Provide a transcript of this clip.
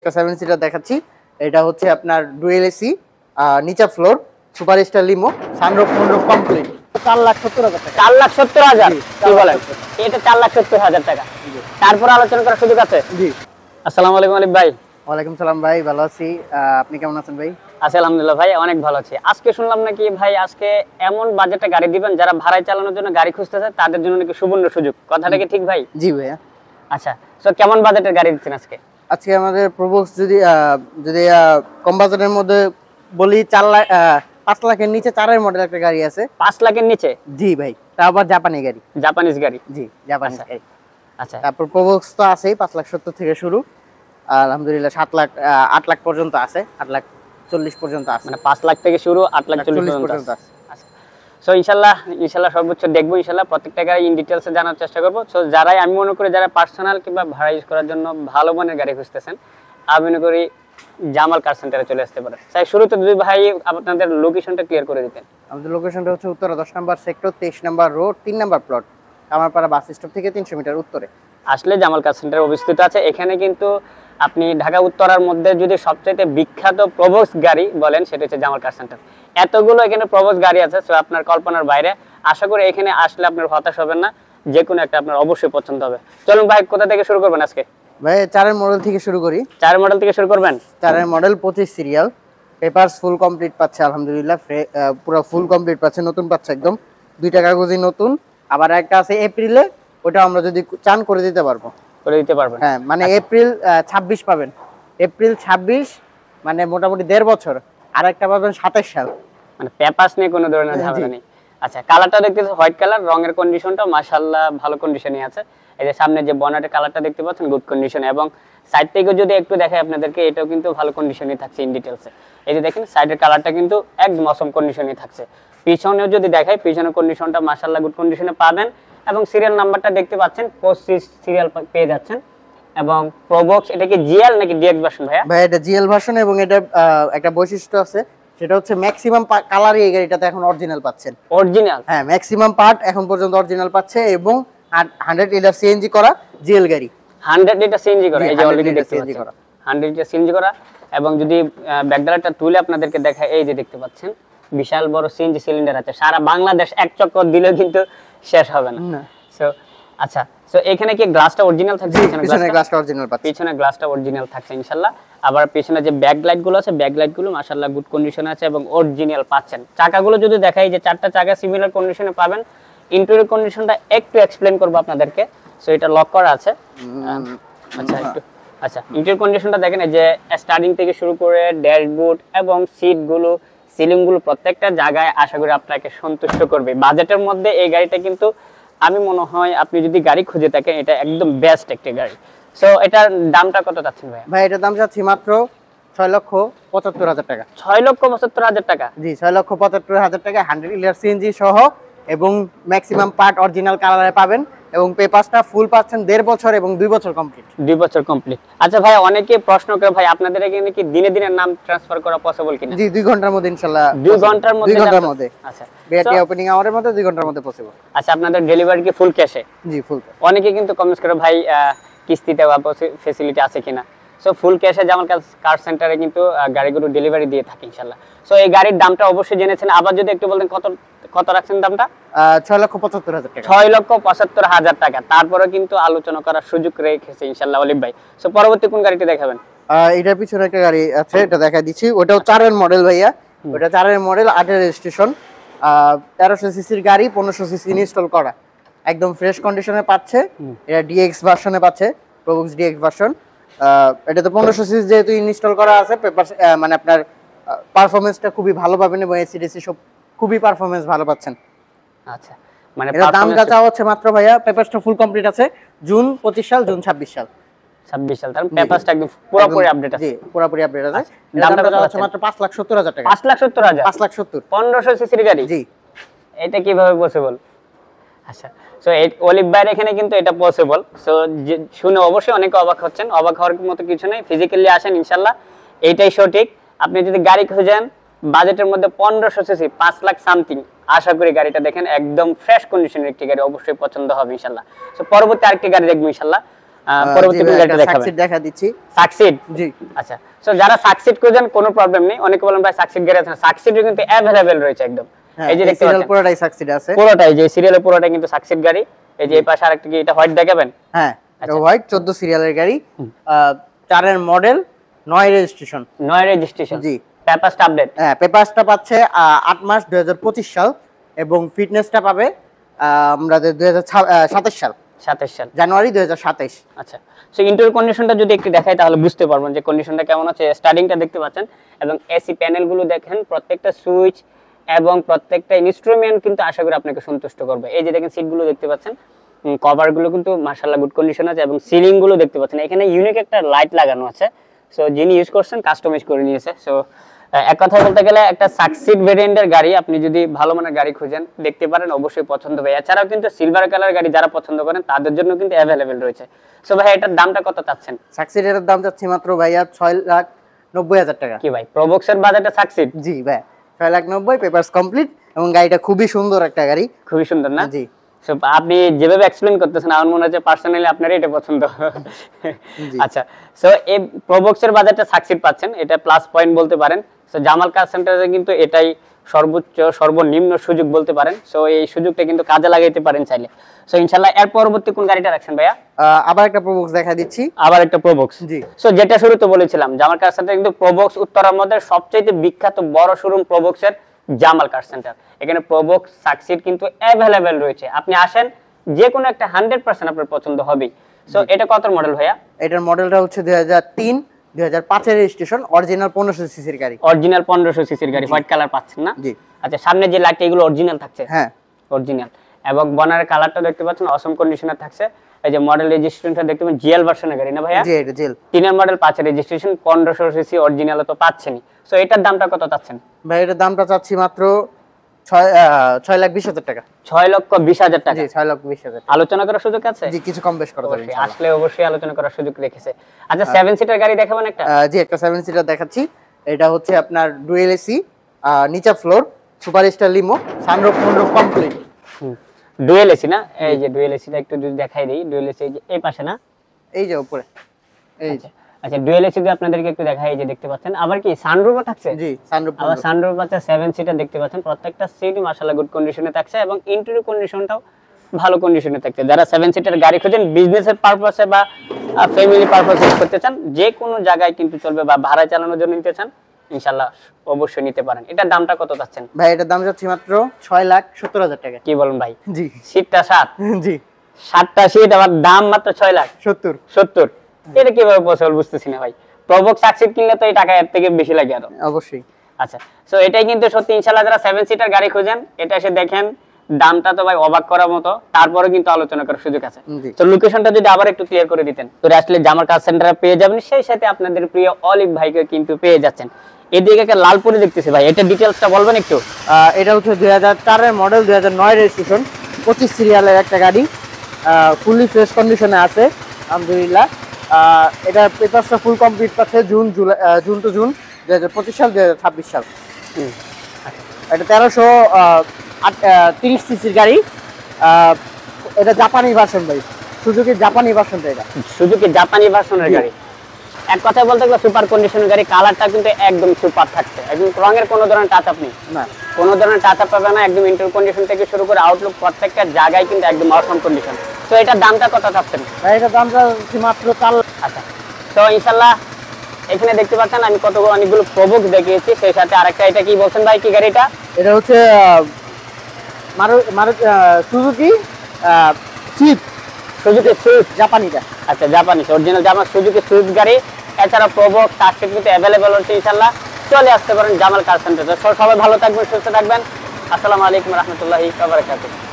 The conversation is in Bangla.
একটা 7 সিটার দেখাচ্ছি। এটা হচ্ছে আপনার ডুয়েল এসি, নিচা floor, super star limo, sunroof moonroof complete. 4,70,000 টাকা। 4,70,000 কি বলেন? এটা 4,70,000 টাকা। তারপর আলোচনা করার সুযোগ আছে? জি। আসসালামু আলাইকুম আলিফ ভাই। ওয়ালাইকুম সালাম ভাই, ভালো আছি। আপনি কেমন আছেন ভাই? আছি আলহামদুলিল্লাহ ভাই, অনেক ভালো আছি। আজকে শুনলাম নাকি ভাই আজকে এমন বাজেটে গাড়ি দিবেন যারা ভাড়ায় চালানোর জন্য গাড়ি খুঁজতেছে তাদের জন্য নাকি সুবর্ণ সুযোগ। কথাটা কি ঠিক ভাই? জি ভাইয়া। আচ্ছা, সো কেমন বাজেটের গাড়ি দিচ্ছেন আজকে? আজকে আমাদের প্রবক্স যদি কম বাজেটের মধ্যে বলি 4 লাখ 5 লাখের নিচে 4 মডেল একটা গাড়ি আছে। 5 লাখের নিচে? জি ভাই, তা আবার জাপানি গাড়ি। জাপানিজ গাড়ি? জি, জাপানিজ গাড়ি। আচ্ছা, তারপর প্রবক্স তো আছেই 5,70,000 থেকে শুরু। আলহামদুলিল্লাহ 7 লাখ 8 লাখ পর্যন্ত আছে, 8,40,000 পর্যন্ত আছে। মানে 5 লাখ থেকে শুরু 8,40,000 পর্যন্ত আছে। আচ্ছা, সো ইনশাআল্লাহ সর্বোচ্চ দেখবো, ইনশাআল্লাহ প্রত্যেকটা গাড়ি ইন ডিটেইলসে জানার চেষ্টা করব। সো যারাই আমি মনে করি যারা পার্সোনাল কিংবা ভাড়া ইউজ করার জন্য ভালো মানের গাড়ি খুঁজতেছেন, আমি মনে করি জামাল কার সেন্টারে চলে আসতে পারেন। তাই শুরুতে দুই ভাই আপনাদের লোকেশনটা ক্লিয়ার করে দিতেন। আমাদের লোকেশনটা হচ্ছে উত্তরা 10 নম্বর সেক্টর, 23 নম্বর রোড, 3 নম্বর প্লট, কামারপাড়া বাস স্টপ থেকে 300 মিটার উত্তরে। আসলে জামাল কার সেন্টার অবস্থিত আছে। এখানে কিন্তু আপনি ঢাকা উত্তরার মধ্যে যদি সবচেয়ে বিখ্যাত প্রবক্স গাড়ি বলেন সেটা হচ্ছে জামাল কার সেন্টার। এতগুলো এখানে প্রবক্স গাড়ি আছে, সো আপনার কল্পনার বাইরে। আশা করি এখানে আসলে আপনার হতাশ হবেন না, যে কোনো একটা আপনার অবশ্যই পছন্দ হবে। চলুন ভাই, কোথা থেকে শুরু করবেন আজকে? ভাই 4 মডেল থেকে শুরু করি। 4 মডেল থেকে শুরু করবেন? 4 model 25 serial, papers full complete পাচ্ছে আলহামদুলিল্লাহ, পুরো ফুল কমপ্লিট পাচ্ছে, নতুন পাচ্ছে একদম, 2টা কাগজই নতুন। আবার একটা আছে এপ্রিলে, ওটা আমরা যদি চান করে দিতে পারবো। করে দিতে পারবেন? হ্যাঁ, মানে এপ্রিল 26 পাবেন, এপ্রিল 26, মানে মোটামুটি 1.5 বছর। আর একটা পাবেন 27 সাল। মানে পেপারস নিয়ে কোনো ধরনের ঝামেলা নেই। আচ্ছা, কালারটা দেখতেছেন হোয়াইট কালার, রঙের কন্ডিশনটা মাশাআল্লাহ ভালো কন্ডিশনে আছে। এই যে সামনে যে বনেটের কালারটা দেখতে পাচ্ছেন গুড কন্ডিশনে, এবং সাইড থেকে যদি একটু দেখাই আপনাদেরকে, এটাও কিন্তু ভালো কন্ডিশনে থাকছে ইন ডিটেইলসে। এই যে দেখেন সাইডের কালারটা কিন্তু একদম অসম কন্ডিশনে থাকছে। পিছনেও যদি দেখাই, পিছনের কন্ডিশনটা মাশাআল্লাহ গুড কন্ডিশনে পাবেন, এবং সিরিয়াল নাম্বারটা দেখতে পাচ্ছেন 25 সিরিয়াল পেয়ে যাচ্ছেন। এবং প্রবক্স এটা কি জিএল নাকি ডিএক্স ভার্সন ভাইয়া? ভাই এটা জিএল ভার্সন, এবং এটা একটা বৈশিষ্ট্য আছে, সেটা হচ্ছে ম্যাক্সিমাম কালারই এই গাড়িটাতে এখন অরিজিনাল পাচ্ছেন। অরিজিনাল? হ্যাঁ, ম্যাক্সিমাম পার্ট এখন পর্যন্ত অরিজিনাল পাচ্ছে, এবং 100 লিটার সিএনজি করা জিএল গাড়ি। 100 লিটার সিএনজি করা, এই যে অলরেডি দেখতে পাচ্ছেন 100 লিটার সিএনজি করা। এবং যদি ব্যাকডালাটা তুলে আপনাদেরকে দেখায়, এই যে দেখতে পাচ্ছেন বিশাল বড় সিএনজি সিলিন্ডার আছে। সারা বাংলাদেশ এক চক্কর দিলেও কিন্তু শেষ হবে না। সো আচ্ছা, সো এখানে কি গ্লাসটা অরিজিনাল থাকছে? পিছনে গ্লাসটা অরিজিনাল পাচ্ছেন। পিছনে গ্লাসটা অরিজিনাল থাকছে ইনশাআল্লাহ। আবার পিছনে যে ব্যাক লাইট গুলো আছে, ব্যাক লাইট গুলো মাশাআল্লাহ গুড কন্ডিশনে আছে এবং অরিজিনাল পাচ্ছেন। চাকাগুলো যদি দেখাই, যে 4টা চাকা সিমিলার কন্ডিশনে পাবেন। ইন্টেরিয়র কন্ডিশনটা একটু এক্সপ্লেইন করব আপনাদেরকে। সো এটা লক করা আছে। আচ্ছা, ইন্টেরিয়র কন্ডিশনটা দেখেন, এই যে স্টার্টিং থেকে শুরু করে ড্যাশবোর্ড এবং সিটগুলো, সিলিংগুলো, প্রত্যেকটা জায়গায় আশা করি আপনাকে সন্তুষ্ট করবে। বাজেটের মধ্যে এই গাড়িটা কিন্তু আমি মনে হয় আপনি যদি গাড়ি খুঁজে থাকেন, এটা একদম বেস্ট একটা গাড়ি। সো এটার দামটা কত চাচ্ছেন ভাই? ভাই এটার দাম চাচ্ছি মাত্র 6,75,000 টাকা। 6,75,000 টাকা? জি, 6,75,000 টাকা, 100 লিটার সিএনজি সহ, এবং ম্যাক্সিমাম পার্ট অরিজিনাল কালারে পাবেন, এবং পেপারসটা ফুল পাচ্ছেন 1.5 বছর এবং 2 বছর কমপ্লিট। 2 বছর কমপ্লিট। আচ্ছা ভাই, অনেকে প্রশ্ন করে ভাই আপনাদের এখানে কি দিনে দিনে নাম ট্রান্সফার করা পসিবল কিনা? জি, 2 ঘন্টার মধ্যে ইনশাআল্লাহ। 2 ঘন্টার মধ্যে? 2 ঘন্টার মধ্যে। আচ্ছা, বিআরটি ওপেনিং আওয়ারের মধ্যে 2 ঘন্টার মধ্যে পসিবল। আচ্ছা, আপনাদের ডেলিভারি কি ফুল ক্যাশে? জি, ফুল। অনেকে কিন্তু কমেন্টস করে ভাই কিস্তিতে বা ফ্যাসিলিটি আছে কিনা। সো ফুল ক্যাশে জামাল কার সেন্টারে কিন্তু গাড়িগুলো ডেলিভারি দিয়ে থাকে ইনশাআল্লাহ। সো এই গাড়ির দামটা অবশ্যই জেনেছেন, আবার যদি একটু বলতেন কত রাখছেন দামটা? 6,75,000 টাকা। 6,75,000 টাকা। তারপরে কিন্তু আলোচনা করার সুযোগ রেখেছে ইনশাআল্লাহ অলিভ ভাই। সো পরবর্তী কোন গাড়িটি দেখাবেন? এটার পিছনে একটা গাড়ি আছে, এটা দেখা দিচ্ছি। ওটাও 4 মডেল ভাইয়া, ওটা 4 মডেল, 8 রেজিস্ট্রেশন, 1300 সিসির গাড়ি, 1500 সিসি ইনস্টল করা, একদম ফ্রেশ কন্ডিশনে পাচ্ছে। এটা ডিএক্স ভার্সনে পাচ্ছে, প্রবক্স ডিএক্স ভার্সন। এটাতে 1500 সিসি যেহেতু ইনস্টল করা আছে, মানে আপনার পারফরম্যান্সটা খুবই ভালো পাবেন, এবং এসিডিসি সব খুবই পারফরম্যান্স ভালো পাচ্ছেন। আচ্ছা, মানে এর দামটা চাওয়া হচ্ছে মাত্র ভাইয়া, পেপারসটা ফুল কমপ্লিট আছে, জুন 25 সাল, জুন 26 সাল। 26 সাল, তার পেপারসটা একদম পুরোপুরি আপডেট আছে। জি, পুরোপুরি আপডেট আছে। দামটা চাওয়া হচ্ছে মাত্র 5,70,000 টাকা। 5,70,000? 5,70,000। 1500 সিসির গাড়ি? জি। এটা কিভাবে পসিবল? আচ্ছা, সো অলিভ ভাইয়ের এখানে কিন্তু এটা পসিবল। সো শুনে অবশ্যই অনেকে অবাক হচ্ছেন, অবাক হওয়ার মতো কিছু নেই। ফিজিক্যালি আসেন ইনশাআল্লাহ, এইটাই সঠিক। আপনি যদি গাড়ি খুঁজেন বাজেটের মধ্যে 1500 সিসি, 5 লাখ সামথিং, আশা করি গাড়িটা দেখেন একদম ফ্রেশ কন্ডিশনের একটি গাড়ি, অবশ্যই পছন্দ হবে ইনশাআল্লাহ। সো পরবর্তী আরেকটি গাড়ি দেখবো ইনশাআল্লাহ। পরবর্তী কোন গাড়িটা দেখাবেন? সাকসিড দেখা দিচ্ছি। সাকসিড, জি আচ্ছা। সো যারা সাকসিড খুঁজেন কোনো প্রবলেম নেই, অনেকে বলেন ভাই সাকসিড গাড়ি আছে না, সাকসিডও কিন্তু अवेलेबल রয়েছে একদম। এই যে দেখতে পাচ্ছেন পুরোটাই সাকসিড আছে, পুরোটাই যে সিরিয়ালের পুরোটাই কিন্তু সাকসিড গাড়ি। এই যে এই পাশে আরেকটা কি এটা হোয়াইট দেখাবেন? হ্যাঁ এটা হোয়াইট 14 সিরিয়ালের গাড়ি, 4 এর মডেল, 9 রেজিস্ট্রেশন। 9 রেজিস্ট্রেশন, জি। পেপারসটা আপডেট? হ্যাঁ পেপারসটা পাচ্ছে 8 মাস 2025 সাল, এবং ফিটনেসটা পাবে আমাদের 2027 সাল, 27 সাল জানুয়ারি 2027। আচ্ছা। সো ইন্টেরিয়র কন্ডিশনটা যদি একটু দেখাই তাহলে বুঝতে পারবেন যে কন্ডিশনটা কেমন আছে। স্টার্টিংটা দেখতে পাচ্ছেন এবং এসি প্যানেলগুলো দেখেন, প্রত্যেকটা সুইচ এবং প্রত্যেকটা ইনস্ট্রুমেন্ট কিন্তু আশা করি আপনাকে সন্তুষ্ট করবে। এই যে দেখেন সিটগুলো দেখতে পাচ্ছেন, কভারগুলো কিন্তু মাশাআল্লাহ গুড কন্ডিশন আছে, এবং সিলিং গুলো দেখতে পাচ্ছেন এখানে ইউনিক একটা লাইট লাগানো আছে। সো যিনি ইউজ করছেন কাস্টমাইজ করে নিয়েছে। সো এক কথায় বলতে গেলে একটা সাকসিড ভেরিয়েন্টের গাড়ি আপনি যদি ভালো মানের গাড়ি খুঁজেন দেখতে পারেন, অবশ্যই পছন্দ হবে। এছাড়াও কিন্তু সিলভার কালার গাড়ি যারা পছন্দ করেন তাদের জন্য কিন্তু অ্যাভেলেবেল রয়েছে। সো ভাই এটার দামটা কত চাচ্ছেন? সাকসিডের দাম যাচ্ছে মাত্র ভাইয়া 6,90,000 টাকা। কি ভাই প্রবক্সের বাজেটে সাকসিড? জি ভাই 6,90,000, পেপারস কমপ্লিট, এবং গাড়িটা খুবই সুন্দর একটা গাড়ি। খুবই সুন্দর না? জি। সো আপনি যেভাবে এক্সপ্লেইন করতেছেন আমার মনে হচ্ছে পার্সোনালি আপনার এটা পছন্দ। আচ্ছা। সো এই প্রবক্সের বাজেটে সাকসিড পাচ্ছেন, এটা প্লাস পয়েন্ট বলতে পারেন। সো জামাল কার সেন্টারে কিন্তু এটাই সর্বোচ্চ সর্বনিম্ন সুযোগ বলতে পারেন। সো এই সুযোগটা কিন্তু কাজে লাগাইতে পারেন চাইলে। সো ইনশাআল্লাহ এর পরবর্তী কোন গাড়িটা রাখছেন ভাইয়া? আবার একটা প্রবক্স দেখা দিচ্ছি। আবার একটা প্রবক্স, জি। সো যেটা শুরুতে বলেছিলাম জামাল কার সেন্টার কিন্তু প্রবক্স উত্তরার মধ্যে সবচেয়ে বিখ্যাত বড় শোরুম প্রবক্সের জামাল কার সেন্টার। এখানে প্রবক্স সাকসিড কিন্তু অ্যাভেলেবেল রয়েছে, আপনি আসেন যে কোনো একটা 100% আপনার পছন্দ হবেই। সো এটা কত মডেল ভাইয়া? এটার মডেলটা হচ্ছে 2003, 2005 এর রেজিস্ট্রেশন, অরিজিনাল 1500 সিসির গাড়ি। অরিজিনাল 1500 সিসির গাড়ি, হোয়াইট কালার পাচ্ছেন না? জি। আচ্ছা, সামনে যে লাইট এগুলো অরিজিনাল থাকছে? হ্যাঁ অরিজিনাল, এবং বনারের কালারটা দেখতে পাচ্ছেন অসম কন্ডিশনে থাকছে। এই যে মডেল রেজিস্ট্রেশনটা দেখতে পাচ্ছেন জিএল ভার্সনের গাড়ি না ভাইয়া? জি এটা জেল। 3 এর মডেল, 5 এর রেজিস্ট্রেশন, 1500 সিসি অরিজিনাল তো পাচ্ছেনই। সো এটার দামটা কত চাচ্ছেন ভাই? এটার দামটা চাচ্ছি মাত্র 6,20,000 টাকা। 6,20,000 টাকা? জি 6,20,000। আলোচনা করার সুযোগ আছে? জি কিছু কম বেশ করা যাবে অবশ্যই, ইনশাআল্লাহ। আসলে অবশ্যই আলোচনা করার সুযোগ রেখেছে। আচ্ছা, 7 সিটার গাড়ি দেখাবেন একটা? জি একটা 7 সিটার দেখাচ্ছি। এটা হচ্ছে আপনার ডুয়েল এসি, নিচা floor, super star limo, sunroof moonroof complete. Dual AC না? এই যে ডুয়েল এসিটা একটু যদি দেখাই দেই, ডুয়েল এসি এই যে এই পাশে না? এই যে উপরে, এই যে। আচ্ছা, ডুয়েল এসি দিয়ে আপনাদেরকে একটু দেখাই, এই যে দেখতে পাচ্ছেন। আবার কি সানরুফও থাকছে? জি সানরুফ। আবার সানরুফ আছে, 7 সিটার দেখতে পাচ্ছেন। প্রত্যেকটা সিটই মাশাআল্লাহ গুড কন্ডিশনে থাকছে, এবং ইন্টেরিয়র কন্ডিশনটাও ভালো কন্ডিশনে থাকছে। যারা 7 সিটার গাড়ি খুঁজেন বিজনেসের পারপাসে বা ফ্যামিলি পারপাসে ইউজ করতে চান, যে কোনো জায়গায় কিন্তু চলবে, বা ভাড়া চালানোর জন্য নিতে চান, ইনশাআল্লাহ অবশ্যই নিতে পারেন। এটার দামটা কত চাচ্ছেন ভাই? এটার দাম যাচ্ছে মাত্র 6,70,000 টাকা। কি বলেন ভাই? জি। সিটটা 7? জি 7টা সিট, আবার দাম মাত্র 6,70,000। 6,70,000। এটা কিভাবে পসিবল বুঝতেছি না ভাই। প্রবক্স সাকসিড কিনলে তো এই টাকা এর থেকে বেশি লাগে আরো। অবশ্যই। আচ্ছা, সো এটাই কিন্তু সত্যি ইনশাআল্লাহ যারা 7 সিটার গাড়ি খুঁজেন এটা এসে দেখেন, দামটা তো ভাই অবাক করার মতো, তারপরে কিন্তু আলোচনা করার সুযোগ আছে। জি। তো লোকেশনটা যদি আবার একটু ক্লিয়ার করে দিতেন। তো আসলে জামাল কার সেন্টারে পেয়ে যাবেন, সেই সাথে আপনাদের প্রিয় অলিভ ভাইকে কিন্তু পেয়ে যাচ্ছেন। এদিকে একটা লালপুরি দেখতেছি ভাই, এটা ডিটেইলসটা বলবেন একটু? এটা হচ্ছে 2004 এর মডেল, 2009 রেজিস্ট্রেশন, 25 সিরিয়ালের একটা গাড়ি, ফুললি ফ্রেশ কন্ডিশনে আছে আলহামদুলিল্লাহ। এটা পেপারসটা ফুল কমপ্লিট পাচ্ছে জুন টু জুন 2025 সাল 2026 সাল। এটা 1330 সিসির গাড়ি। এটা জাপানি ভার্সন ভাই, সুজুকি জাপানি ভার্সনটা। এটা সুজুকি জাপানি ভার্সনের গাড়ি, এক কথায় বলতে গেলে সুপার কন্ডিশনের গাড়ি। কালারটা কিন্তু একদম সুপার থাকছে, একদম রঙের কোনো ধরনের টাচ আপ নেই, না কোনো ধরনের টাচ আপ পাবে না। একদম ইন্টেরিয়র কন্ডিশন থেকে শুরু করে আউটলুক প্রত্যেকটা জায়গায় কিন্তু একদম অসম কন্ডিশন। তো এটার দামটা কত চাচ্ছেন ভাই? এটার দামটা মাত্র 4 লাখ। আচ্ছা, তো ইনশাআল্লাহ এখানে দেখতে পাচ্ছেন আমি কতগুলো অনেকগুলো প্রবক্স দেখিয়েছি, সেই সাথে আরেকটা, এটা কি বলছেন ভাই, কি গাড়িটা? এটা হচ্ছে সুজুকি সুইফট। সুজুকি সুইফট জাপানিটা। আচ্ছা, জাপানিজ অরিজিনাল জামা সুজুকি সুইফট গাড়ি। এছাড়া প্রবক্স সাকসিড কিন্তু অ্যাভেলেবল হচ্ছে। ইনশাআল্লাহ চলে আসতে পারেন জামাল কার সেন্টারে। সবাই ভালো থাকবেন, সুস্থ থাকবেন। আসসালামু আলাইকুম রহমতুল্লাহি ওয়া বারাকাতুহু।